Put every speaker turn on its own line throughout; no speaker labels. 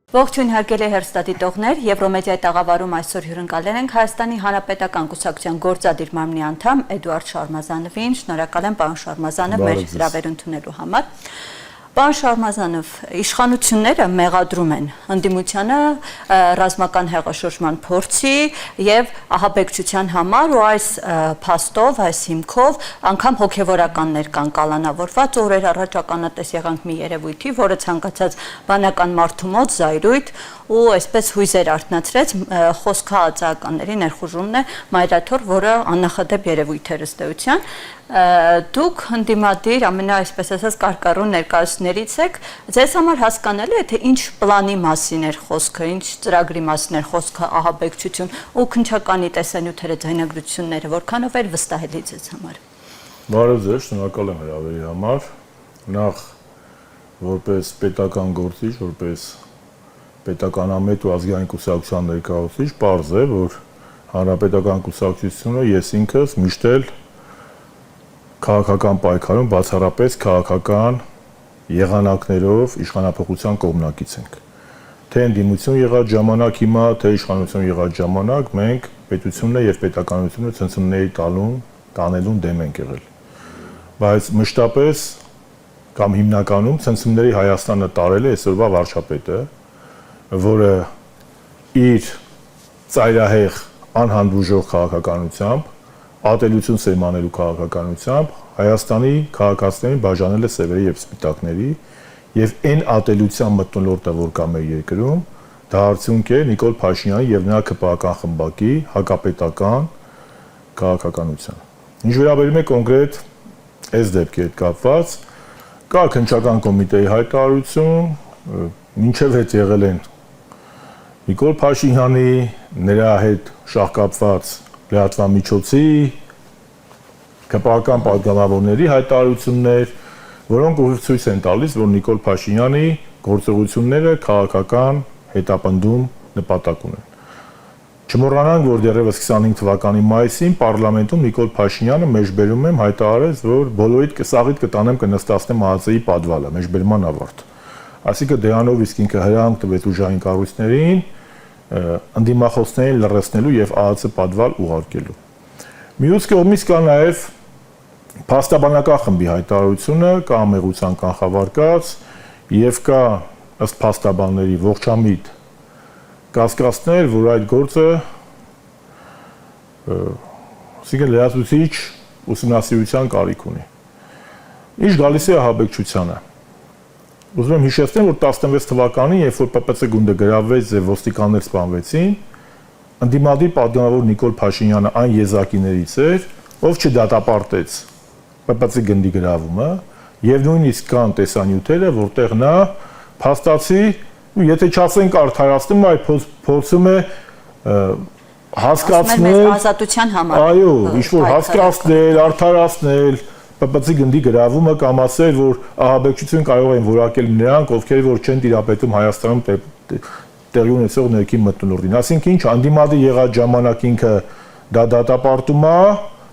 Ողջույն հարգելի հեռուստադիտողներ, Եվրոմեդիայի տաղավարում այսօր հյուրընկալել ենք Հայաստանի Հանրապետական կուսակցության գործադիր մարմնի անդամ Էդուարդ Շարմազանովին։ Շնորհակալ եմ, պարոն Շարմազանով, մեր հրավեր ընդունելու համար։ Պարոն Շարմազանով, իշխանությունները մեղադրում են ընդդիմությանը ռազմական հեղաշրջման փորձի եւ ահաբեկչության համար ու այս փաստով, այս հիմքով անգամ հոգեվորականներ կան կալանավորված օրեր առաջ ականատես եղանք մի երևույթի, որը ցանկացած բանական մարդու մոտ զայրույթ ու այսպես հույզեր արթնացրեց խոսքահացականների ներխուժումն է մայրաթոր, որը աննախադեպ երևույթ էր ըստ էության։ Դուք ընդդիմադիր այսպես ասած կարկառու ներկայացուցիչներից եք, ձեզ համար հասկանալի է թե ինչ պլանի մասին էր խոսքը, ինչ ծրագրի մասին էր խոսքը, ահաբեկչություն ու քննչականի տեսանյութերը, ձայնագրությունները, որքանով էր վստահելի ձեզ համար։
Բարև ձեզ, շնորհակալ եմ հրավերի համար։ Նախ որպես պետական գործիչ, որպես պետականամետ ու ազգային կուսակցության ներկայացուցիչ, պարզ է, որ հանրապետական կուսակցությունը ես ինքս միշտ էլ քաղաքական պայքարում բացառապես քաղաքական եղանակներով իշխանափոխության կողմնակից ենք։ Թե ընդդիմություն եղած ժամանակ հիմա, թե իշխանություն եղած ժամանակ մենք պետությունն եւ պետականությունը ցնցումների տանելուն դեմ ենք եղել։ Բայց մշտապես կամ հիմնականում ցնցումների Հայաստանը տարել է այսօրվա վարչապետը, որը իր ծայրահեղ անհանդուրժող քաղաքականությամբ ատելություն սերմանելու քաղաքականությամբ Հայաստանի քաղաքացիներին բաժանել է սևերի եւ սպիտակների եւ այն ատելության մթնոլորտը, որ կա մեր երկրում, դա արդյունք է Նիկոլ Փաշինյանի եւ նրա ԿՊԱ-ական խմբակի հակապետական քաղաքականության։ Ինչ վերաբերում է կոնկրետ այս դեպքի հետ կապված, կա քննչական կոմիտեի հայտարարություն, մինչև հետ եղել են Նիկոլ Փաշինյանի, նրա հետ շահկապված լրատվամիջոցի, ԿՊԱ-ական պատգամավորների հայտարարություններ, որոնք ուղիղ ցույց են տալիս, որ Նիկոլ Փաշինյանի գործողությունները քաղաքական հետապնդում նպատակ ունեն։ Չմոռանանք, որ դեռևս 25 թվականի մայիսին պարլամենտում Նիկոլ Փաշինյանը մեջբերում եմ հայտարարեց, որ բոլորիդ սաղիթ կտանեմ կնստացնեմ ԱԱԾ-ի պատվալը, մեջբերման ավարտ։ Այսինքն դրանով իսկ ինքը հրահանգ տվեց ուժային կառույցներին ընդդիմախոսներին լռեցնելու եւ ԱԱԾ պատվալ ուղարկելու։ Մյուս կողմից կա նաեւ փաստաբանական խմբի հայտարարությունը, կա ամեղության կանխավարկած եւ կա ըստ փաստաբանների ողջամիտ կասկածներ, որ այդ գործը ասիկա լրացուցիչ ուսումնասիրության կարիք ունի։ Ինչ գալիս է ահաբեկչությանը։ Ուզում եմ հիշեցնել, որ 16 թվականին, երբ որ ՊՊՑ գունդը գրավվեց եւ ոստիկաններ սպանվեցին, ընդդիմադիր պատգամավոր Նիկոլ Փաշինյանը այն եզակիներից էր, ով չդատապարտեց ՊՊՑ գնդի գրավումը եւ նույնիսկ կան տեսանյութերը, որտեղ նա փաստացի, եթե չասենք արդարացնում, այլ փորձում է հասկացնել
ազատության համար։
Այո, ինչ-որ հասկացնել, արդարացնել ՊՊՑ գնդի գրավումը կամ ասել, որ ահաբեկչություն կարող են որակել նրանք, ովքեր որ չեն տիրապետում Հայաստանում տեղի ունեցող ներքին մթնոլորտին։ Այսինքն ինչ, անդիմադիր եղած ժամանակ ինքը դա դատապարտում է,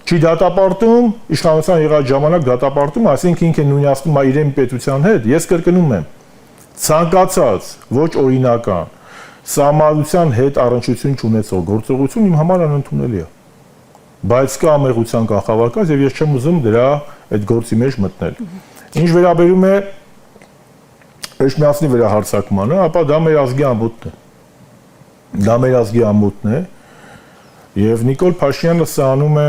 չի դատապարտում, իշխանության եղած ժամանակ դատապարտում, այսինքն ինքը նույնացնում է իրեն պետության հետ։ Ես կրկնում եմ, ցանկացած ոչ օրինական սահմանության հետ առնչություն չունեցող գործողություն իմ համար անընդունելի է։ Բայց կա ամեղության կանխավարկած եւ ես չեմ ուզում դրա այդ գործի մեջ մտնել։ Ինչ վերաբերում է Էջմիածնի վրա հարձակմանը, ապա դա մեր ազգի ամոթն է։ Դա մեր ազգի ամոթն է եւ Նիկոլ Փաշինյանը սա անում է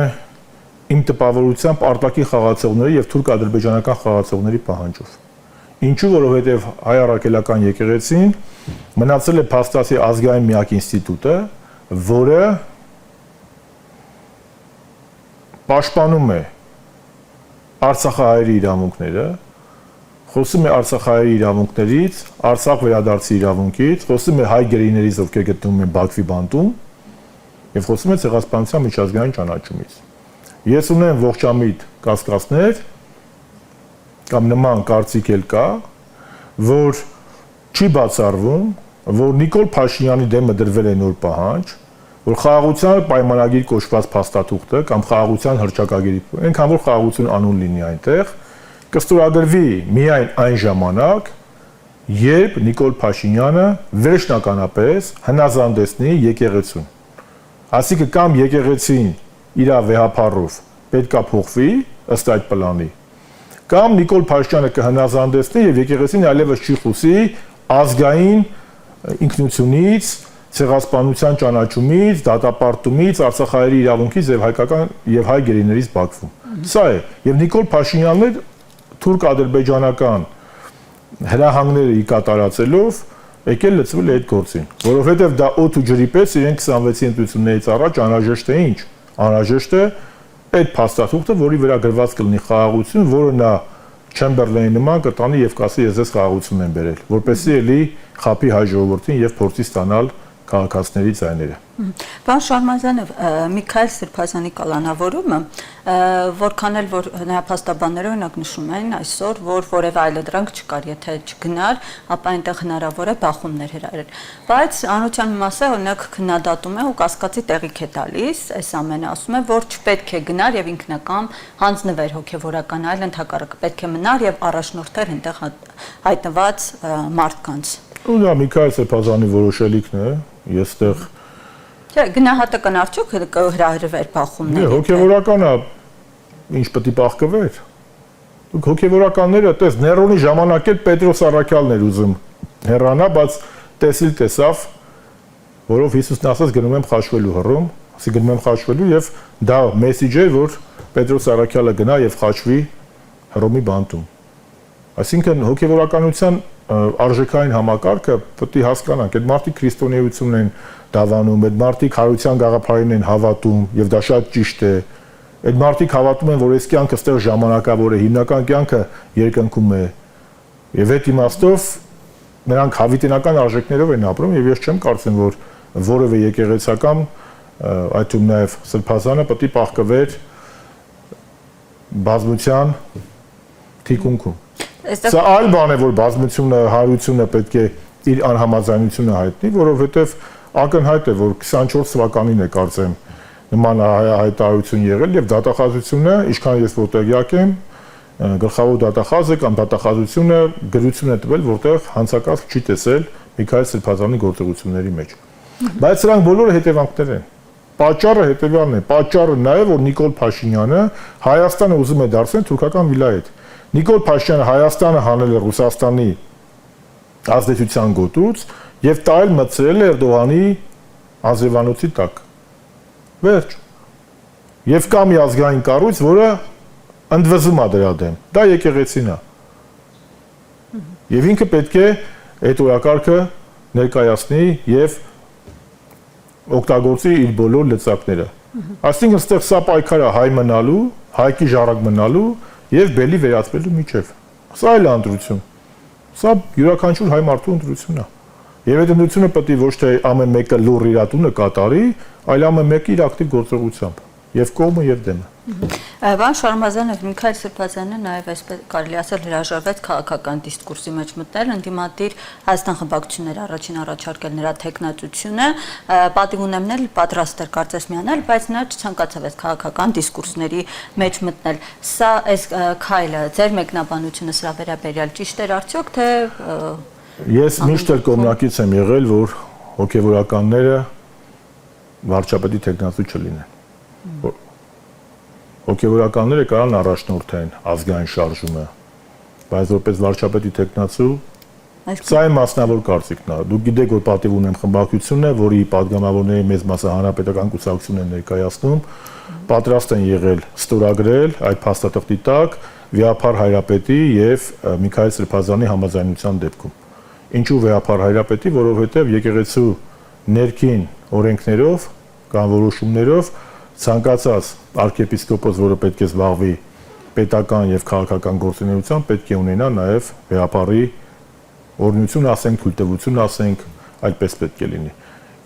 իմ տպավորությամբ արտաքին խաղացողների եւ թուրք-ադրբեջանական խաղացողների պահանջով։ Ինչու, որովհետեւ հայ առաքելական եկեղեցին մնացել է փաստացի ազգային միակ ինստիտուտը, որը պաշտպանում է արցախահայերի իրավունքները, խոսում է արցախահայերի իրավունքներից, Արցախ վերադարձի իրավունքից, խոսում է հայ գերիներից, ովքեր գտնվում են Բաքվի բանտում, եւ խոսում է ցեղասպանության միջազգային ճանաչումից։ Ես ունեմ ողջամիտ կասկածներ կամ նման կարծիք էլ կա, որ չի բացառվում, որ Նիկոլ Փաշինյանի դեմը դրվել է նոր պահանջ, որ խաղաղության պայմանագիր կոչված փաստաթուղթը կամ խաղաղության հռչակագիրի, այնքան որ խաղաղություն անուն լինի այնտեղ, կստորագրվի միայն այն ժամանակ, երբ Նիկոլ Փաշինյանը վերջնականապես հնազանդեցնի եկեղեցուն։ Այսինքն կամ եկեղեցին իր վեհապարով պետքա փոխվի ըստ այդ պլանի, կամ Նիկոլ Փաշինյանը կհնազանդեցնի եւ եկեղեցին այլևս չի խոսի ազգային ինքնությունից, ցեղասպանության ճանաչումից, դատապարտումից, Արցախահայերի իրավունքից եւ հայկական եւ հայ գերիներից Բաքվում։ Սա է, եւ Նիկոլ Փաշինյանն էլ թուրք-ադրբեջանական հրահանգները կատարածելով եկել լծվել այդ գործին, որովհետեւ դա օդ ու ջրի պես իրեն 26-ի ընտրություններից առաջ անհրաժեշտ է ինչ, անհրաժեշտ է այդ փաստաթուղթը, որի վրա գրված կլինի խաղաղություն, որը նա Չեմբերլեյնի նման կտանի եւ կասի ես այս խաղաղությունն եմ բերել, որպեսզի էլի խափի հայ ժողովրդին եւ փորձի ստանալ քաղաքացիների ձայները։
Պարոն Շարմազանով, Միքայել Սրբազանի կալանավորումը, որքան էլ որ նահապաստաբանները օրինակ նշում են այսօր, որ որևէ այլընտրանք չկար, եթե չգնար, ապա այնտեղ հնարավոր է բախումներ հրահրել։ Բայց անության մասը օրինակ քննադատում է ու կասկածի տեղիք է տալիս, այս ամենը ասում է, որ չպետք է գնար եւ ինքնական հանձնվեր հոգեվորական, այլ ընդհակառակը պետք է մնար եւ առաջնորդեր այնտեղ հայտնված մարդկանց։
Ու դա Միքայել Սրբազանի որոշելիքն է, ես այդտեղ
Չէ, գնահատական արդյոք հրահրվեր բախումները։
Հոգեվորականը ինչ պետք է բախկվեր։ Դուք հոգեվորականները, տես Ներոնի ժամանակ էլ Պետրոս Արաքյալն էր ուզում հեռանա, բայց տեսիլ տեսավ, որով Հիսուսն ասաց գնում եմ խաչվելու հռոմ, ասի գնում եմ խաչվելու եւ դա մեսիջ է, որ Պետրոս Արաքյալը գնա եւ խաչվի Հռոմի բանտում։ Այսինքն հոգեվորականության արժեքային համակարգը պետք է հասկանանք, այդ մարդիկ քրիստոնեություն են դավանում, այդ մարդիկ հարության գաղափարին են հավատում եւ դա շատ ճիշտ է։ Այդ մարդիկ հավատում են, որ այս կյանքը ստեղ ժամանակավոր է, հիմնական կյանքը երկնքում է։ Եվ այդ իմաստով նրանք հավիտենական արժեքներով են ապրում եւ ես չեմ կարծում, որ որևէ եկեղեցական, այդ թվում նաեւ Սրբազանը պետք է պահկվեր բազմության թիկունքում։ Սա այլ բան է, որ բազմությունը, հարությունը պետք է իր անհամաձայնությունը հայտնի, որովհետև ակնհայտ է, որ 24 թվականին է կարծեմ նման հայտարարություն եղել եւ դատախազությունը, ինչքան ես որտեղյակ եմ, գլխավոր դատախազը կամ դատախազությունը գրություն է տվել, որտեղ հանցակազմ չի տեսել Միքայել Սրբազանի գործողությունների մեջ։ Բայց սրանք բոլորը հետևանքներ են։ Պատճառը հետևյալն է, պատճառը նա է, որ Նիկոլ Փաշինյանը Հայաստանը ուզում է դարձնել թուրքական վիլայետ։ Նիկոլ Փաշինյանը Հայաստանը հանել է Ռուսաստանի ազդեցության գոտուց եւ տալ մտցրել է Էրդողանի ազնվանոցի տակ։ Վերջ։ Եվ կա մի ազգային կառույց, որը ընդվզում է դրա դեմ։ Դա եկեղեցին է։ Եվ ինքը պետք է այդ օրակարգը ներկայացնի եւ օգտագործի իր բոլոր լծակները։ Այսինքն այստեղ սա պայքարը հայ մնալու, հայկի ժառանգ մնալու եւ բելի վերածվելու միջև։ Սա էլ ընտրություն։ Սա յուրաքանչյուր հայ մարդու ընտրությունն է։ Եվ այդ ընտրությունը պետք է ոչ թե ամեն մեկը լուռ իրատունը կատարի, այլ ամեն մեկը իր ակտիվ գործողությամբ, եւ կողմը եւ դեմը։
Պարոն Շարմազանով, Միքայել Սրբազանը նաև այսպես կարելի ասել հրաժարվեց քաղաքական դիսկուրսի մեջ մտնել, ընդդիմադիր Հայաստան խմբակցությունները առաջին առաջարկել նրա թեկնածությունը, պատիվ ունեմ նել պատրաստ էր կարծես միանալ, բայց նա չցանկացավ այս քաղաքական դիսկուրսների մեջ մտնել։ Սա այս քայլը ձեր մեկնաբանությունը սրա վերաբերյալ ճիշտ էր արդյոք թե
Ես միշտ էլ կողմնակից եմ եղել, որ հոգևորականները վարչապետի թեկնածու չլինեն։ Հոգևորականները կարան առաջնորդեն ազգային շարժումը, բայց որպես վարչապետի թեկնածու սա է մասնավոր կարծիքն է։ Դուք գիտեք, որ պատիվ ունեմ խմբակցությունը, որի падգամավորների մեծ մասը հանրապետական կուսակցություն են ներկայացնում, պատրաստ են եղել ստորագրել այդ փաստաթղթի տակ Վեհապար Հայրապետի եւ Միքայել Սրբազանի համաձայնության դեպքում։ Ինչու Վեհապար Հայրապետի, որովհետեւ եկեղեցու ներքին օրենքներով կամ որոշումներով ցանկացած arczepiskopos, որը պետք է զբաղվի պետական եւ քաղաքական գործունեությամբ, պետք է ունենա նաեւ Վեհապարի օրհնություն, ասենք, թույլտվություն, ասենք, այդպես պետք է լինի։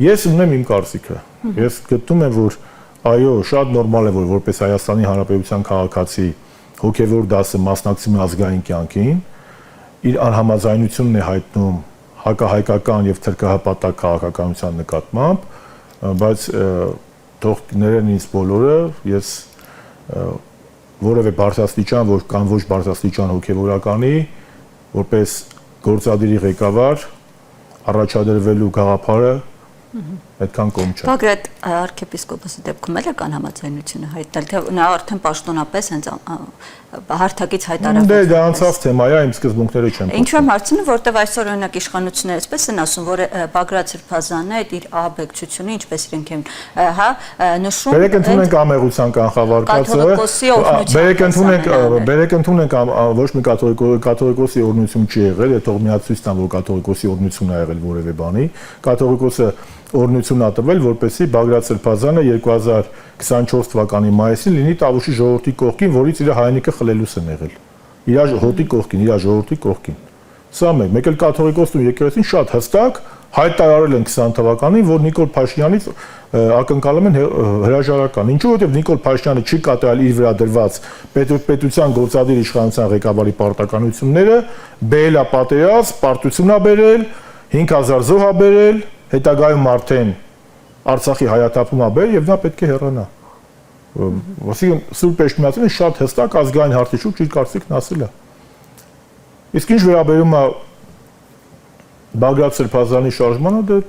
Ես ունեմ իմ կարծիքը։ Ես գտնում եմ, որ այո, շատ նորմալ է, որ որպես Հայաստանի Հանրապետության քաղաքացի հոգեվոր դասը մասնակցում է ազգային կյանքին, իր անհամաձայնությունն է հայտնում հակահայկական եւ թրքահպատակ քաղաքականության նկատմամբ, բայց թող ներեն ինձ բոլորը, ես որևէ բարձրաստիճան, որ կամ ոչ բարձրաստիճան հոգևորականի, որպես գործադիրի ղեկավար առաջադրվելու գաղափարը այդքան կողմ չէ։
Բագրատ arczepiskopos-ի դեպքում էլ կան համաձայնությունը հայտնել, թե նա արդեն պաշտոնապես հենց հարթակից հայտարարել։
Դե դա անցած թեմա է, իմ սկզբունքները չեմ։
Ինչու եմ հարցնում, որտեվ այսօր օրինակ իշխանությունները այսպես են ասում, որ Բագրատ Սրբազանը այդ իր ահաբեկչությունը, ինչպես իրենք են, հա, նշում։
Բերեք ընդունենք ամեղության կանխավարկածը։ Բերեք ընդունենք ոչ մի կաթողիկոսի օրհնություն չի եղել, թող միացույց տան, որ կաթողիկոսի օրհնություն ա եղել որևէ բանի։ Կաթողիկոսը օրհնություն ա տվել, որպեսզի Բագրատ Սրբազանը 2024 թվականի մայիսին լինի Տավուշի ժողովրդի կողքին, որից իր հայրենիքը խլելուս են եղել։ Իր հոտի կողքին, իր ժողովրդի կողքին։ Սա մեկ էլ կաթողիկոսն ու եկեղեցին շատ հստակ հայտարարել են 20 թվականին, որ Նիկոլ Փաշինյանից ակնկալում են հրաժարական։ Ինչու՞, որովհետև Նիկոլ Փաշինյանը չի կատարել իր վրա դրված պետության գործադիր իշխանության ղեկավարի պարտականությունները, բերել է պատերազմ, պարտություն ա բերել, 5000 զոհ ա բերել, հետագայում արդեն Արցախի հայաթափում ա բերել եւ նա պետք է հեռանա։ Այսինքն Սուրբ Էջմիածինը շատ հստակ ազգային հարցի շուրջ իր կարծիքն ասել է։ Իսկ ինչ վերաբերում է Բագրատ Սրբազանի շարժմանը, դե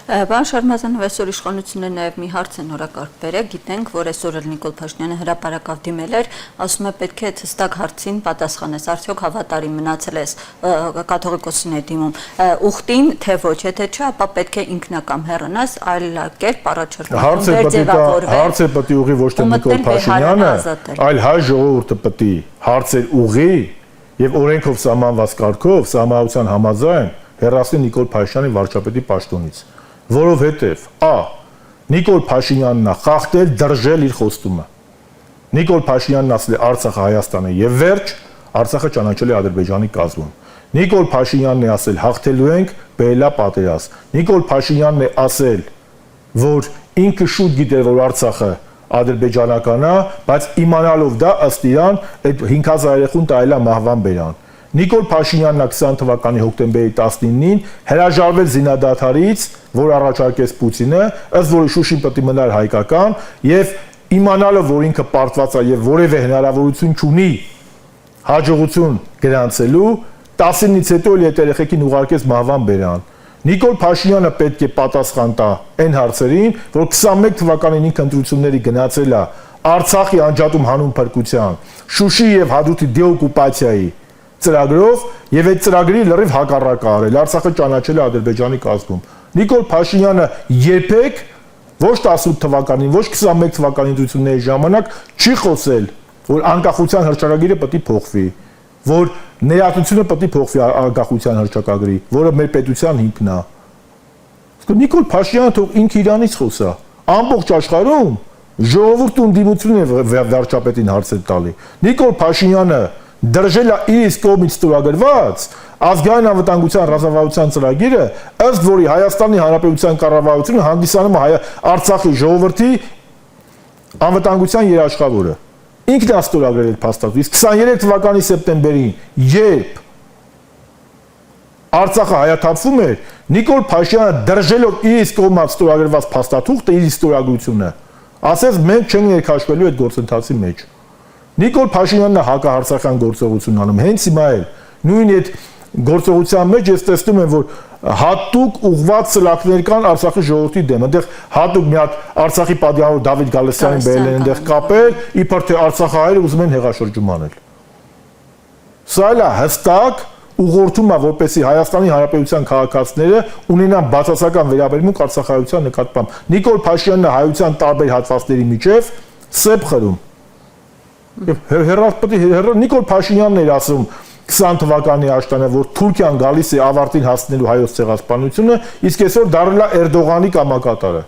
Պարոն Շարմազանով, այսօր իշխանությունները նաև մի հարց են օրակարգ բերել, գիտենք, որ այսօր էլ Նիկոլ Փաշինյանը հրապարակավ դիմել էր, ասում է պետք է հստակ հարցին պատասխանես, արդյոք հավատարիմ մնացել ես կաթողիկոսին է դիմում ուխտին, թե ոչ, եթե չէ, ապա պետք է ինքնակամ հեռանաս, այլ կերպ առաջարկում ձևավորվել։
Հարցը պետք է ուղղի ոչ թե Նիկոլ Փաշինյանը, այլ հայ ժողովուրդը պետք է հարցեր ուղղի եւ օրենքով սահմանված կարգով, սահմանության համաձայն հեռացնի Նիկոլ Փաշինյանի վարչապետի պաշտոնից։ Որովհետև Նիկոլ Փաշինյանն է խախտել, դրժել իր խոստումը։ Նիկոլ Փաշինյանն ասել է Արցախը Հայաստանը եւ վերջ, Արցախը ճանաչել է Ադրբեջանի կազմում։ Նիկոլ Փաշինյանն է ասել հաղթելու ենք, բերելա պատերազմ։ Նիկոլ Փաշինյանն է ասել, որ ինքը շուտ գիտեր, որ Արցախը ադրբեջանական է, բայց իմանալով դա ըստ իրան այդ 5000 երեխուն տայել է մահվան բերան։ Նիկոլ Փաշինյանն 20 թվականի հոկտեմբերի 19-ին հրաժարվել զինադադարից, որ առաջարկեց Պուտինը, ըստ որի Շուշին պետք է մնար հայկական, եւ իմանալով, որ ինքը պարտված է եւ որևէ հնարավորություն չունի հաջողություն գրանցելու, 19-ից հետո էլ այդ երեխեքին ուղարկեց մահվան բերան։ Նիկոլ Փաշինյանը պետք է պատասխան տա այն հարցերին, որ 21 թվականին ինքը ընտրությունների գնացել է Արցախի անջատում հանուն փրկության, Շուշի եւ Հադրութի դեօկուպացիայի ծրագրով եւ այդ ծրագրի լրիվ հակառակը արել, Արցախը ճանաչել է Ադրբեջանի կազմում։ Նիկոլ Փաշինյանը երբեք ոչ 18 թվականին, ոչ 21 թվականի ընտրությունների ժամանակ չի խոսել, որ անկախության հռչակագիրը պետք է փոխվի, որ ներածությունը պետք է փոխվի անկախության հռչակագրի, որը մեր պետության հիմքն է։ Իսկ Նիկոլ Փաշինյանը թող ինքը իրանից խոսա։ Ամբողջ աշխարհում ժողովուրդը ընդդիմություն է վարչապետին հարցեր տալի։ Նիկոլ Փաշինյանը դրժել է իր իսկ կողմից ստորագրված ազգային անվտանգության ռազմավարության ծրագիրը, ըստ որի Հայաստանի Հանրապետության կառավարությունը հանդիսանում է Արցախի ժողովրդի անվտանգության երաշխավորը։ Ինքն է ստորագրել այդ փաստաթուղթը։ Իսկ 23 թվականի սեպտեմբերին, երբ Արցախը հայաթափվում էր, Նիկոլ Փաշինյանը դրժելով իր իսկ կողմից ստորագրված փաստաթուղթը, իր ստորագրությունը, ասեց մենք չենք ներքաշվելու այդ գործընթացի մեջ։ Նիկոլ Փաշինյանն է հակահարցախյան գործողություն անում, հենց հիմա էլ նույն այդ գործողության մեջ ես տեսնում եմ, որ հատուկ ուղղված սլաքներ կան Արցախի ժողովրդի դեմ։ Այնտեղ հատուկ մի հատ Արցախի պատգամավոր Դավիթ Գալստյանին բերել են այնտեղ կապել, իբր թե արցախահայերը ուզում են հեղաշրջում անել։ Սա էլ է հստակ ուղղորդում է, որպեսզի Հայաստանի Հանրապետության քաղաքացիները ունենան բացասական վերաբերմունք արցախահայության նկատմամբ։ Նիկոլ Փաշինյանն է հայության տարբեր հատվածների միջև սեպ խրում։ Նիկոլ Փաշինյանն էր ասում 20 թվականի աշտանը, որ Թուրքիան գալիս է ավարտին հասնելու հայոց ցեղասպանությունը, իսկ այսօր դառել է Էրդողանի կամակատարը։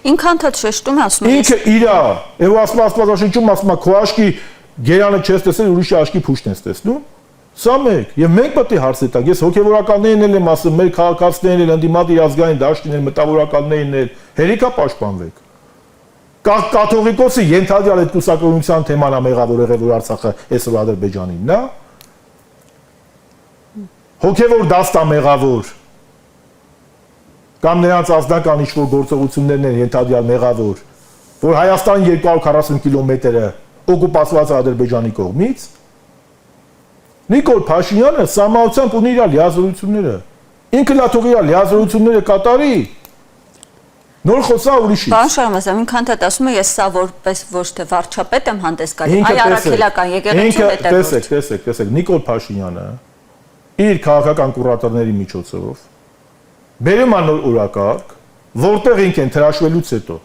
Ինքը անդադ շեշտում է, ասում է։
Ինքը իրա, եւ ասում Աստվածաշնչում ասում է քո աշկի գերանը չես տեսել, ուրիշի աշկի փուշտն ես տեսնում։ Սա մեկ, եւ մենք պետք է հարց տանք։ Ես հոգեվորականներին էլ եմ ասում, մեր քաղաքացիներին էլ ընդդիմադիր ազգային դաշտին էլ մտավորականներին էլ հերիքա պաշտպանվեք։ Կաթողիկոսը ենթադրյալ այդ կուսակցության թեման է մեղավոր եղել, որ Արցախը այսօր Ադրբեջանինն է։ Հոգևոր դաստա մեղավոր կամ նրանց ազնական ինչ-որ գործողություններն են ենթադրյալ մեղավոր, որ Հայաստանի 240 կիլոմետրը օկուպացված է Ադրբեջանի կողմից, Նիկոլ Փաշինյանը սահմանությամբ ունի իր լիազորությունները։ Ինքը լա թող իր լիազորությունները կատարի։ Նոր խոսա ուրիշից։
Պարոն Շարմազան, ինքան թե ասում է ես սա որպես ոչ թե վարչապետ եմ հանդես գալի, այ առաքելական եկեղեցու հետևորդ։
Տեսեք, Նիկոլ Փաշինյանը իր քաղաքական կուրատորների միջոցով բերում է նոր օրակարգ, որտեղ ինքը ընտրաշվելուց հետո,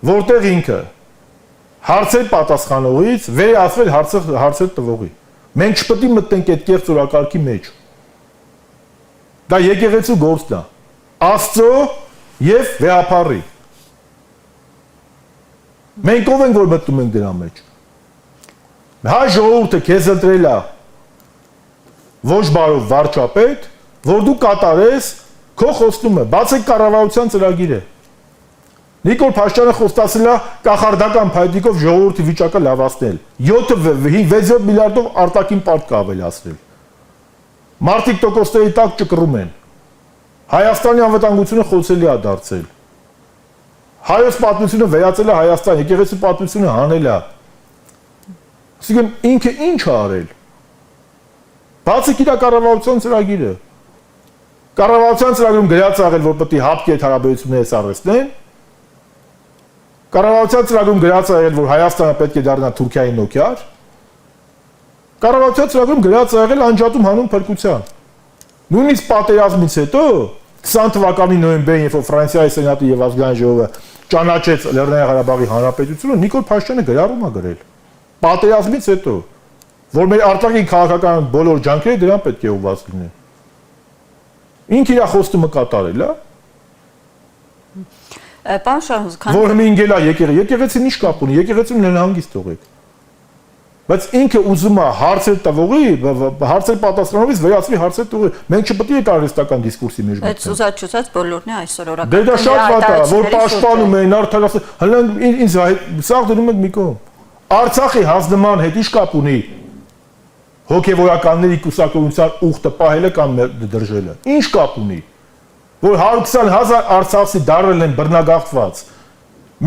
որտեղ ինքը հարցեր պատասխանողից վերածվել հարցեր տվողի։ Մենք չպետք է մտնենք այդ կեղծ օրակարգի մեջ։ Դա եկեղեցու գործն է։ Աստծո եւ վեհապարի։ Մենք ով ենք որ մտնում ենք դրա մեջ։ Հայ ժողովուրդը քեզ ընտրել է ոչ բարով վարչապետ, որ դու կատարես քո խոստումը, բացեք կառավարության ծրագիրը։ Նիկոլ Փաշինյանը խոստացել է կախարդական փայտիկով ժողովրդի վիճակը լավացնել։ 6 միլիարդով արտաքին պարտք ավելացնել։ Մարդիկ տոկոսների տակ ճկռում են։ Հայաստանի անվտանգությունը խոցելի է դարձել։ Հայոց պատմությունը վերածել է Հայաստան, եկեղեցու պատմությունը հանել է։ Այսինքն ինքը ինչ է արել։ Բացեք իր կառավարության ծրագիրը։ Կառավարության ծրագրում գրած աղել, որ պետք է հապկի այդ հարաբերությունները սառեցնեն։ Կառավարության ծրագրում գրած աղել, որ Հայաստանը պետք է դառնա Թուրքիայի նոքիար։ Կառավարության ծրագրում գրած աղել անջատում հանուն փրկության։ Նույնիսկ պատերազմից հետո 20 թվականի նոյեմբերին, երբ որ Ֆրանսիայի սենատը եւ ազգային ժողովը ճանաչեց Լեռնային Ղարաբաղի հանրապետությունը, Նիկոլ Փաշինյանը գրառում է գրել։ Պատերազմից հետո, որ մեր արտաքին քաղաքական բոլոր ջանքերը դրան պետք է ուղղված լինեն։ Ինքը իր խոստումը կատարել է։
Պարոն Շարմազան,
որ հմինգել է եկեղեցին ինչ կապ ունի, եկեղեցին հանգիստ թողեք։ Բայց ինքը ուզում է հարցեր տվողի, հարցեր պատասխանողից վերածվի հարցեր տվողի։ Մենք չպետք է կարեստական դիսկուրսի մեջ մտնենք։
Այդ զուզաչուցած բոլորն է այսօր օրական։
Դե դա շատ վատ է, որ պաշտպանում են արդարացը, հլանք ինձ սաղ դնում եք մի կողմ։ Արցախի հանձնման հետ ինչ կապ ունի հոգևորականների կուսակցության ուխտը պահելը կամ դրժելը։ Ինչ կապ ունի։ Որ 120,000 արցախցի դարել են բռնագաղթված։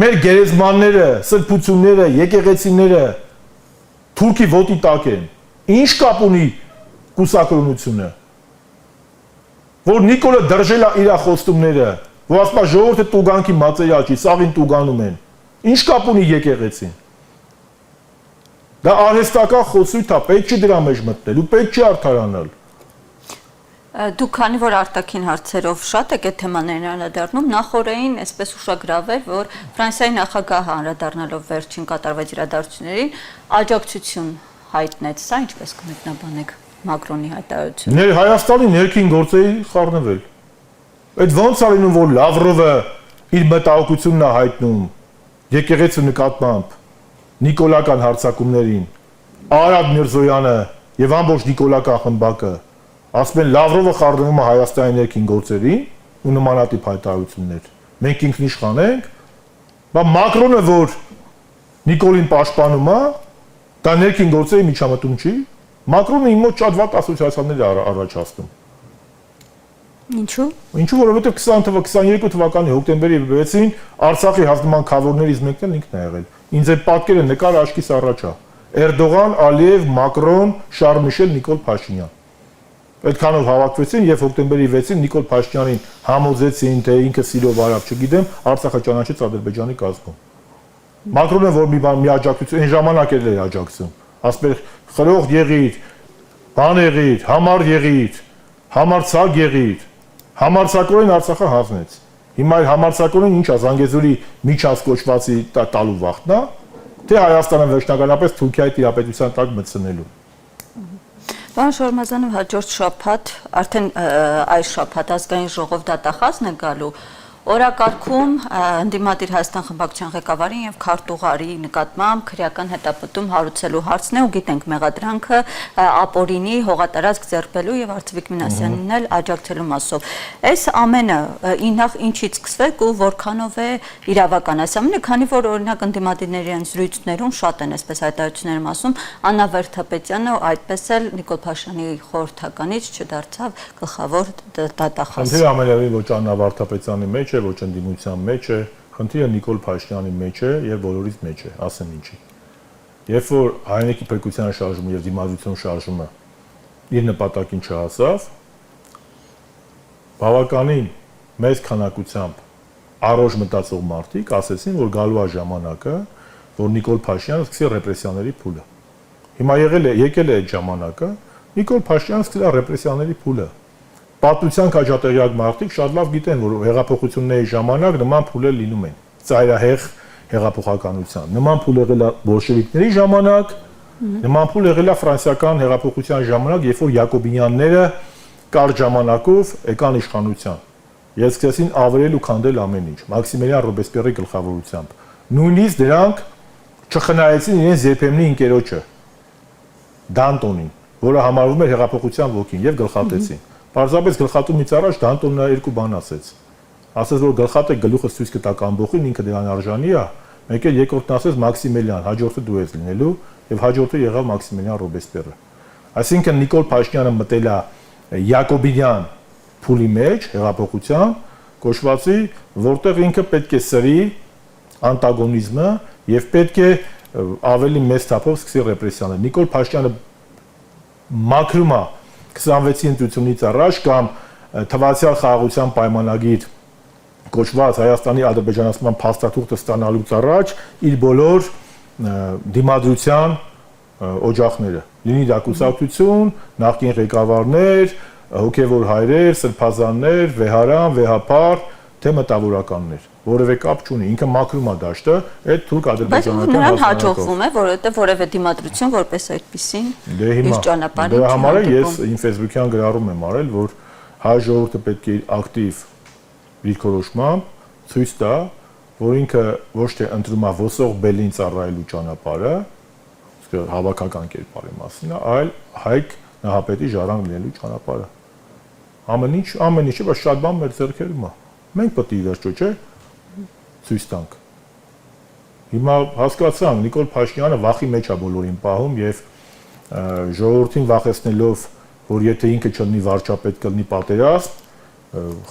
Մեր գերեզմանները, սրբությունները, եկեղեցիները Թուրքի ոտի տակ են։ Ինչ կապ ունի կուսակրոնությունը։ Որ Նիկոլը դրժել է իր խոստումները, որ ասում է ժողովուրդը տուգանքի մածերի աճի, սաղին տուգանում են։ Ինչ կապ ունի եկեղեցին։ Դա արհեստական խոսույթ է, պետք չի դրա մեջ մտնել ու պետք չի արդարանալ։
Դուք քանի որ արտաքին հարցերով շատ եք այդ թեմաներին անդրադառնում, նախորդին այսպես ուշագրավ էր, որ Ֆրանսիայի նախագահը անդրադառնալով վերջին կատարված իրադարձություններին աջակցություն հայտնեց։ Սա ինչպես կմեկնաբանեք Մակրոնի հայտարարությունը։
Հայաստանի ներքին գործերի խառնվել։ Այդ ոնց է լինում, որ Լավրովը իր մտահոգությունն է հայտնում եկեղեցու նկատմամբ նիկոլական հարձակումներին, Արադ Միրզոյանը եւ ամբողջ նիկոլական խմբակը ասում են Լավրովը խառնվում է Հայաստանի ներքին գործերին ու նմանատիպ հայտարարություններ։ Մենք ինքնիշխան ենք, բայց Մակրոնը, որ Նիկոլին պաշտպանում է, դա ներքին գործերի միջամտում չի։ Մակրոնը իմ մոտ շատ վատ ասոցիացիաներ է առաջացնում։
Ինչու՞։
Ինչու, որովհետև 22 թվականի հոկտեմբերի 6-ին Արցախի հանձնման քավորներից մեկն ինքն է եղել։ Ինձ այդ պատկերը նկար աչքիս առաջ է։ Էրդողան, Ալիև, Մակրոն, Շարլ Միշել, Նիկոլ Փաշինյան։ Այդքանով հավաքվեցին եւ հոկտեմբերի 6-ին Նիկոլ Փաշինյանին համոզեցին, թե ինքը սիրով արավ, չգիտեմ, Արցախը ճանաչեց Ադրբեջանի կազմում։ Մակրոնը որ մի աջակցություն, այն ժամանակ էլ էր աջակցում։ Ասպեր խրող եղիր, բան եղիր, համառ եղիր, համարցակ եղիր, համարցակորեն Արցախը հանձնեց։ Հիմա այլ համարցակորեն ինչ է Զանգեզուրի միջանց կոչվածի տալու վախտն է, թե Հայաստանը վերջնականապես Թուրքիայի տիրապետության տակ մտցնելու։
Պարոն Շարմազանով, հաջորդ շաբաթ, արդեն այս շաբաթ ազգային ժողով դատախազն է գալու, օրակարգում ընդդիմադիր Հայաստան խմբակցության ղեկավարին եւ քարտուղարի նկատմամբ քրեական հետապնդում հարուցելու հարցն է ու գիտենք մեղադրանքը ապօրինի հողատարածք ձեռբելու եւ Արծվիկ Մինասյանին էլ աջակցելու մասով։ Այս ամենը ինչից սկսվեք ու որքանով է իրավական այս ամենը, քանի որ օրինակ ընդդիմադիրների զրույցներում շատ են այսպես հայտարարություններում ասում, Աննա Վերթապետյանը այդպես էլ Նիկոլ Փաշինյանի խորհրդականից չդարձավ գլխավոր դատախազ։
Խնդիրը ամենևին ոչ Աննա Վերթապետյանի մեջ է, ոչ ընդդիմության մեջ է, խնդիրը Նիկոլ Փաշինյանի մեջ է եւ բոլորից մեջ է, ասեմ ինչի։ Երբ որ հայնեկի փրկության շարժումը եւ դիմադրության շարժումը իր նպատակին չհասավ, բավականին մեծ քանակությամբ առողջ մտածող մարդիկ ասեցին, որ գալու է ժամանակը, որ Նիկոլ Փաշինյանը սկսի ռեպրեսիաների փուլը։ Հիմա եկել է այդ ժամանակը, Նիկոլ Փաշինյանը սկսել է ռեպրեսիաների փուլը։ Պատմության քաջատեղյակ մարդիկ շատ լավ գիտեն, որ հեղափոխությունների ժամանակ նման փուլեր լինում են։ Ծայրահեղ հեղափոխականության։ Նման փուլ եղել է բոլշևիկների ժամանակ, նման փուլ եղել է ֆրանսիական հեղափոխության ժամանակ, երբ որ Յակոբինյանները կարճ ժամանակով եկան իշխանության։ Ես սկսեցին ավերել ու քանդել ամեն ինչ, Մաքսիմիլիան Ռոբեսպիերի գլխավորությամբ։ Նույնիսկ դրանք չխնայեցին իրենց երբեմնի ընկերոջը Դանտոնին, որը համարվում էր հեղափոխության ոգին, եւ գլխատեցին։ Պարզապես գլխատումից առաջ Դանտոնը երկու բան ասեց։ Ասեց, որ գլխատեք գլուխը ցույց կտակ ամբողջին, ինքը դրան արժանի է, մեկ էլ երկրորդն ասեց Մաքսիմիլիան, հաջորդը դու ես լինելու, եւ հաջորդը եղավ Մաքսիմիլիան Ռոբեսպիերը։ Այսինքն Նիկոլ Փաշինյանը մտել է Յակոբինյան փուլի մեջ, հեղափոխության, կոչվածի, որտեղ ինքը պետք է սրի անտագոնիզմը եւ պետք է ավելի մեծ թափով սկսի ռեպրեսիաներ։ Նիկոլ Փաշինյանը մաքրում է 26-ի ընտրությունից առաջ կամ թվացial խաղաղության պայմանագիր կոչված Հայաստանի ադրբեջանացման փաստաթուղթը ստանալուց առաջ իր բոլոր դիմադրության օջախները, լինի դա կուսակցություն, նախկին ղեկավարներ, հոգևոր հայրեր, սրբազաններ, վեհարան, վեհապար, թե մտավորականներ, որևէ կապ չունի, ինքը մաքրում է դաշտը, այդ թուրք ադրբեջանական
նրան հաջողվում է, որովհետև որևէ դիմադրություն որպես այդպեսին իր ճանապարհին։
Դրա համար ես իմ Facebook-յան գրառում եմ արել, որ հայ ժողովուրդը պետք է ակտիվ դիրքորոշմամբ ցույց տա, որ ինքը ոչ թե ընտրում է ոսող բելին ծառայելու ճանապարհը, հավաքական կերպարի մասին, այլ Հայկ Նահապետի ժառանգ լինելու ճանապարհը։ Ամեն ինչ, բայց շատ բան մեր ձեռքերում է։ Մենք պետք է վերջո չէ ցույց տանք։ Հիմա հասկացանք, Նիկոլ Փաշինյանը վախի մեջ է բոլորին պահում եւ ժողովրդին վախեցնելով, որ եթե ինքը չլինի վարչապետ, կլինի պատերազմ,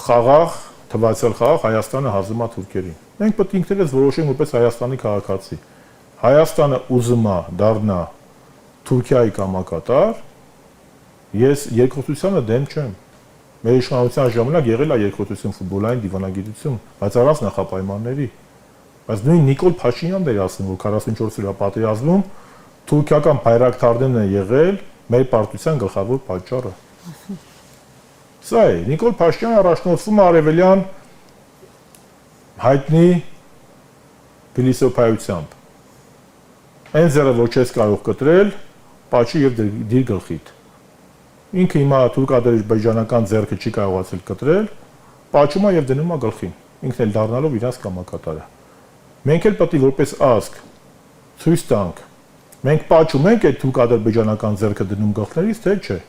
խաղաղ, թվացial խաղաղ Հայաստանը հազում է թուրքերին։ Մենք պետք է ինքներս որոշենք որպես Հայաստանի քաղաքացի։ Հայաստանը ուզում է դառնա Թուրքիայի կամակատար, ես երկրորդությանը դեմ չեմ։ Մեր իշխանության ժամանակ եղել է երկրորդություն ֆուտբոլային դիվանագիտություն, բայց առանց նախապայմանների։ Բայց նույն Նիկոլ Փաշինյանն էր ասում, որ 44 օրյա պատերազմում թուրքական բայրակթարներն են եղել մեր պարտության գլխավոր պատճառը։ Սա է, Նիկոլ Փաշինյանը առաջնորդվում է արևելյան հայտնի փիլիսոփայությամբ։ Այն ձեռը, որ չես կարող կտրել, պաչի եւ դիր գլխիդ։ Ինքը հիմա թուրք-ադրբեջանական ձեռքը չի կարողացել կտրել, պաչում է եւ դնում է գլխին, ինքն էլ դառնալով իրանց կամակատարը։ Մենք էլ պետք է որպես ազգ ցույց տանք, մենք պաչում ենք այդ թուրք-ադրբեջանական ձեռքը դնում գլխներից, թե չէ։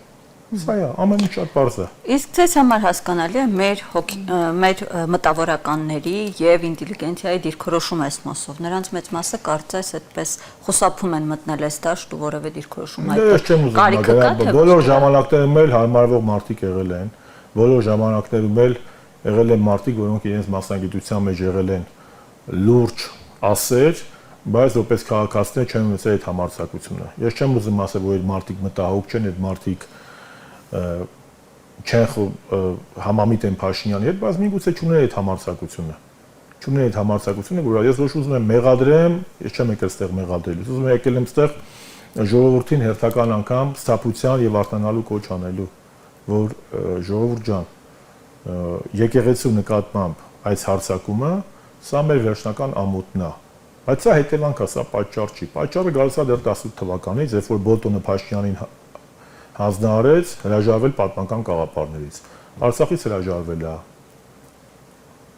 Սա է, ամեն ինչ շատ պարզ է։
Իսկ ձեզ համար հասկանալի է մեր մտավորականների եւ ինտելիգենցիայի դիրքորոշումը այս մասով։ Նրանց մեծ մասը կարծես այդպես խուսափում են մտնել այս դաշտ ու որևէ դիրքորոշում
այդպես։ Կարիքը կա թե բոլոր ժամանակներում էլ հարմարվող մարդիկ եղել են, բոլոր ժամանակներում էլ եղել են մարդիկ, որոնք իրենց մասնագիտության մեջ եղել են լուրջ ասեր, բայց որպես քաղաքացիներ չեն ունեցել այդ համարձակությունը։ Ես չեմ ուզում ասել, որ այդ մարդիկ մտահոգ չեն, այդ մարդիկ չեն համամիտ են Փաշինյանի հետ, բայց միգուցե չունեն այդ համարձակությունը։ Չունեն այդ համարձակությունը, որ ես ոչ ուզում եմ մեղադրեմ, ես չեմ եկել այստեղ մեղադրել, ես ուզում եմ եկել եմ այստեղ ժողովրդին հերթական անգամ սթափության եւ արթնանալու կոչ անելու, որ ժողովուրդ ջան, եկեղեցու նկատմամբ այս հարձակումը, սա մեր վերջնական ամոթն է։ Բայց սա հետևանք է, սա պատճառ չի։ Պատճառը գալիս է դեռ 18 թվականից, երբ որ Բոլտոնը Փաշինյանին հանձնարարեց հրաժարվել պատմական գաղափարներից։ Արցախից հրաժարվել է,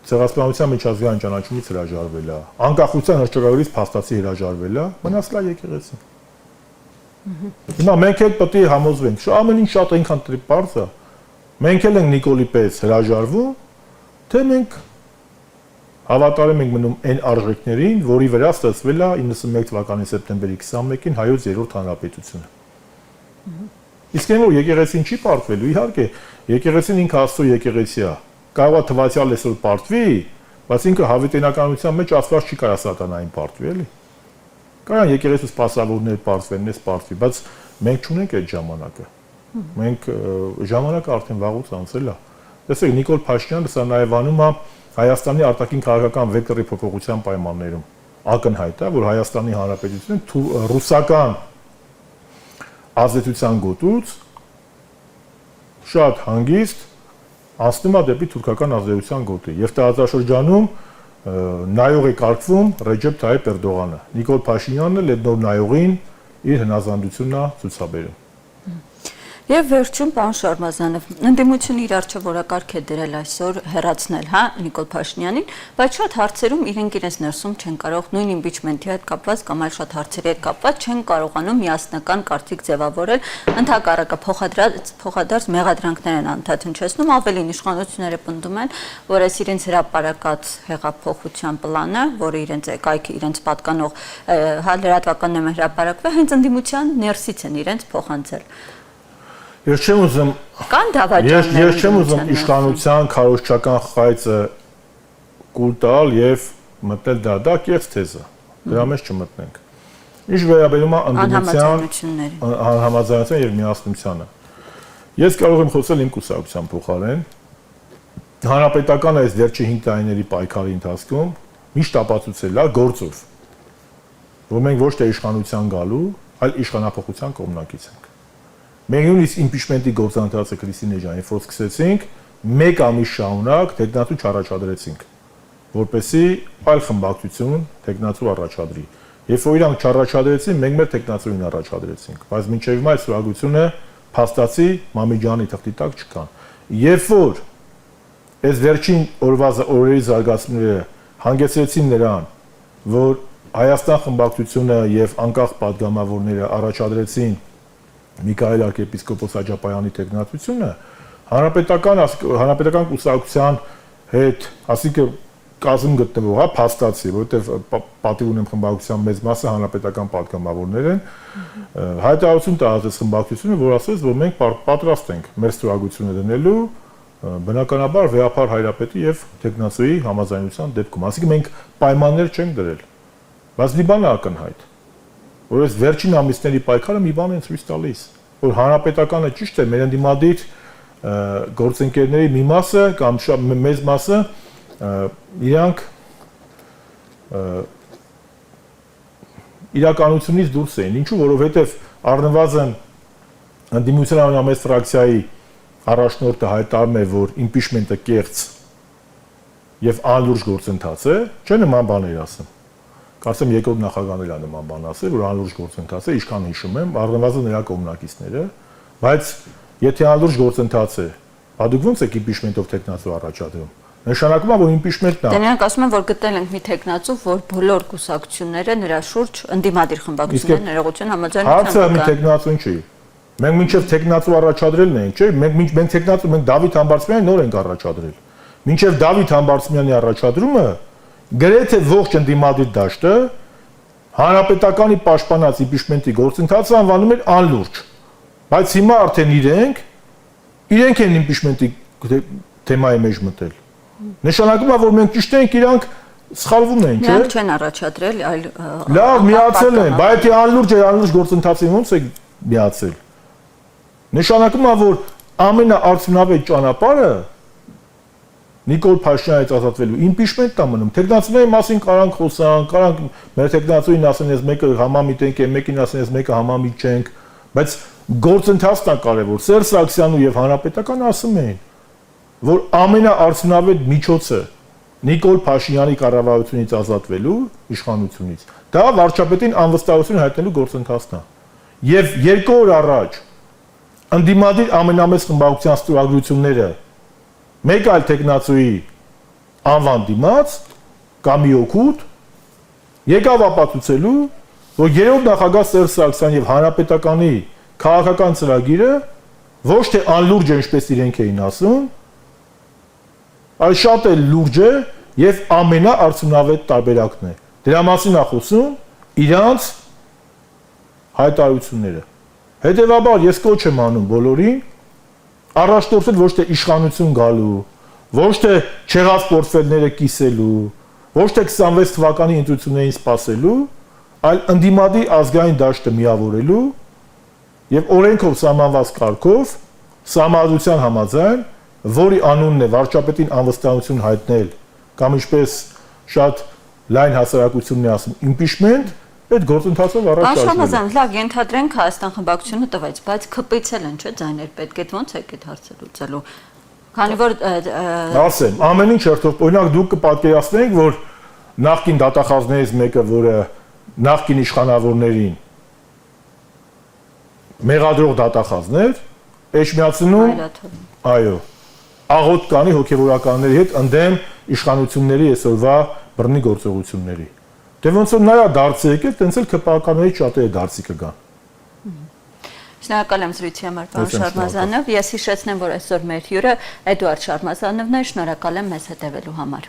Ցեղասպանության միջազգային ճանաչումից հրաժարվել է, անկախության հռչակագրից փաստացի հրաժարվել է, մնացել է եկեղեցին։ Հիմա մենք էլ պետք է համոզվենք, շա ամեն ինչ շատ այնքան պարզ է։ Մենք էլ ենք Նիկոլի պես հրաժարվում, թե մենք հավատարիմ ենք մնում այն արժեքներին, որի վրա ստեղծվել է 91 թվականի սեպտեմբերի 21-ին հայոց երրորդ հանրապետությունը։ Իսկ այն որ եկեղեցին չի պարտվելու, իհարկե, եկեղեցին ինքը Աստծո եկեղեցի է։ Կարող է թվացial այսօր պարտվի, բայց ինքը հավիտենականության մեջ Աստված չի կարող սատանային պարտվի, էլի։ Կարող եկեղեցու սպասավորներ պարտվեն, ես պարտվի, բայց մենք չունենք այդ ժամանակը։ Մենք ժամանակը արդեն վաղուց անցել է։ Տեսեք, Նիկոլ Փաշինյանը սա նաև անում է Հայաստանի արտաքին քաղաքական վեկտորի փոփոխության պայմաններում։ Ակնհայտ է, որ Հայաստանի Հանրապետությունը ռուսական ազդեցության գոտուց շատ հանգիստ անցնում է դեպի թուրքական ազդեցության գոտի եւ տարածաշրջանում նայող է կարգվում Ռեջեփ Թայիփ Էրդողանը։ Նիկոլ Փաշինյանն էլ այդ նոր նայողին իր հնազանդությունն է ցուցաբերում։
Եվ վերջում, պարոն Շարմազանով, ընդդիմությունը իր առջև որակարգ է դրել այսօր հեռացնել, հա, Նիկոլ Փաշինյանին, բայց շատ հարցերում իրենք իրենց ներսում չեն կարող նույն իմպիչմենթի հետ կապված կամ այլ շատ հարցերի հետ կապված չեն կարողանում միասնական կարծիք ձևավորել, ընդհակառակը փոխադարձ մեղադրանքներ են անդադ հնչեցնում, ավելին իշխանությունները պնդում են, որ այս իրենց հրապարակած հեղափոխության պլանը, որը իրենց պատկանող լրատվականն է հրապարակվել, հենց ընդդիմության ներսից են իրենց փոխանցել։
Ես չեմ ուզում իշխանության քարոզչական խայծը կուլ տալ եւ մտնել դա կեղծ թեզ է։ Դրա մեջ չմտնենք։ Ինչ վերաբերում է անհամաձայնության եւ միասնությանը։ Ես կարող եմ խոսել իմ կուսակցության փոխարեն։ Հանրապետական այս վերջի 5 տարիների պայքարի ընթացքում միշտ ապացուցել է գործով, որ մենք ոչ թե իշխանության գալու, այլ իշխանապողության կողմնակից ենք։ Մենք նույնիսկ իմպիչմենտի գործընթացը Քրիստինե ջան, երբ որ սկսեցինք, 1 ամիս շարունակ տեխնացու չառաջադրեցինք, որպեսզի այլ խմբակցություն տեխնացու առաջադրի։ Երբ որ իրանք չառաջադրեցին, մենք մեր տեխնացուին առաջադրեցինք, բայց մինչև հիմա այս սուրագությունը փաստացի Մամիջյանի թղթի տակ չկան։ Երբ որ այս վերջին օրերի զարգացումները հանգեցրեցին նրան, որ Հայաստան խմբակցությունը եւ անկախ պատգամավորները առաջադրեցին Միքայել arczepiskopos Աջապայանի տեխնացությունը, հանրապետական կուսակցության հետ, ասիկը կազմ գտնվող, հա, փաստացի, որովհետեւ պատիվ ունեմ խմբակցության մեծ մասը հանրապետական պատգամավորներ են, հայտարարություն տարածեց խմբակցությունը, որ ասեց, որ մենք պատրաստ ենք մեր ստորագրությունը դնելու բնականաբար Վեհապար Հայրապետի եւ տեխնացուի համաձայնության դեպքում։ Ասիկը մենք պայմաններ չենք դրել։ Բայց մի բան է ակնհայտ, որ այս վերջին ամիսների պայքարը մի բան է ցույց տալիս, որ հանրապետականը ճիշտ է, մեր ընդդիմադիր գործընկերների մի մասը կամ մեծ մասը իրանք իրականությունից դուրս էին։ Ինչու, որովհետև առնվազն ընդդիմության ամենամեծ ֆրակցիայի առաջնորդը հայտարարում է, որ իմպիչմենտը կեղծ եւ անլուրջ գործընթաց է, չէ՞ նման բաներ ասում։ Կարծեմ երկրորդ նախագահն էլ նման բան ասել, որ անլուրջ գործընթաց է, ինչքան հիշում եմ, առնվազն նրա կողմնակիցները, բայց եթե անլուրջ գործընթաց է, դուք ո՞նց եք իմպիչմենտով տեխնացու առաջադրում։ Նշանակում է, որ իմպիչմենտն է։
Դե նրանք ասում են, որ գտել ենք մի տեխնացու, որ բոլոր կուսակցությունները նրա շուրջ ընդդիմադիր խմբակցությունները ներողություն համաձայնության կան։
Հարցը մի տեխնացուն չի։ Մենք մինչև տեխնացու առաջադրելն ենք, չէ՞։ Մենք տեխնացու, մենք Դավիթ Համբարձումյանին նոր ենք առաջադրել։ Մինչև Դավիթ Համբարձումյանի առաջադրումը գրեթե ողջ ընդդիմադիր դաշտը հանրապետականի պաշտպանած իմպիչմենտի գործընթացը անվանում էր անլուրջ։ Բայց հիմա արդեն իրենք են իմպիչմենտի թեմայի մեջ մտել։ Նշանակում է, որ մենք ճիշտ ենք, իրանք սխալվում են, չէ՞։
Նրանք չեն առաջադրել, այլ
լավ, միացել են, բայց եթե անլուրջ գործընթացին ո՞նց է միացել։ Նշանակում է, որ ամենաարդյունավետ ճանապարհը Նիկոլ Փաշինյանից ազատվելու իմպիչմենտն է մնում։ Տեխնացուների մասին կարանք խոսանք, կարանք մեր տեխնացուին ասեն, ես մեկը համամիտ ենք, մեկին ասեն, ես մեկը համամիտ չենք, բայց գործընթացն է կարևոր։ Սերժ Սարգսյանը եւ Հանրապետականը ասում էին, որ ամենաարդյունավետ միջոցը Նիկոլ Փաշինյանի կառավարությունից ազատվելու իշխանությունից դա վարչապետին անվստահություն հայտնելու գործընթացն է։ Եվ 2 օր առաջ ընդդիմադիր ամենամեծ խմբակցության ստորագրությունները մեկ այլ տեխնացուի անվան դիմաց կամ մի օգուտ եկավ ապացուցելու, որ երրորդ նախագահ Սերժ Սարգսյան եւ Հանրապետականի քաղաքական ծրագիրը ոչ թե անլուրջ է, ինչպես իրենք էին ասում, այլ շատ է լուրջ է եւ ամենաարդյունավետ տարբերակն է։ Դրա մասին է խոսում իրանց հայտարարությունները։ Հետևաբար ես կոչ եմ անում բոլորին առաջնորդել ոչ թե իշխանություն գալու, ոչ թե չեղած պորտֆելները կիսելու, ոչ թե 26 թվականի ընտրություններին սպասելու, այլ ընդդիմադիր ազգային դաշտը միավորելու եւ օրենքով սահմանված կարգով սահմանադրության համաձայն, որի անունն է վարչապետին անվստահություն հայտնել կամ ինչպես շատ լայն հասարակությունն է ասում impeachment, այդ գործընթացով առաջ
Պարոն
արվում է։
Շարմազանով, լավ, ենթադրենք Հայաստան խմբակցությունը տվեց, բայց ԿՊ-ից են չէ ձայներ պետք է ոնց է այդ հարցը լուծելու։ Քանի որ
ասեմ, ամեն ինչ երթով, օրինակ դուք կպատկերացնեք, որ նախկին դատախազներից մեկը, որը նախկին իշխանավորներին մեղադրող դատախազներ, էջմիածնում, այո, աղոտ կանի հոգևորականների հետ ընդդեմ իշխանությունների այսօրվա բռնի գործողությունների։ Դե ոնց որ նայա դարձի եկել, տենց էլ ԿՊԱ-ականների շատերը դարձի կգան։
Շնորհակալ եմ զրույցի համար, պարոն Շարմազանով։ Ես հիշեցնեմ, որ այսօր մեր հյուրը Էդուարդ Շարմազանովն է, շնորհակալ եմ մեզ հետևելու համար։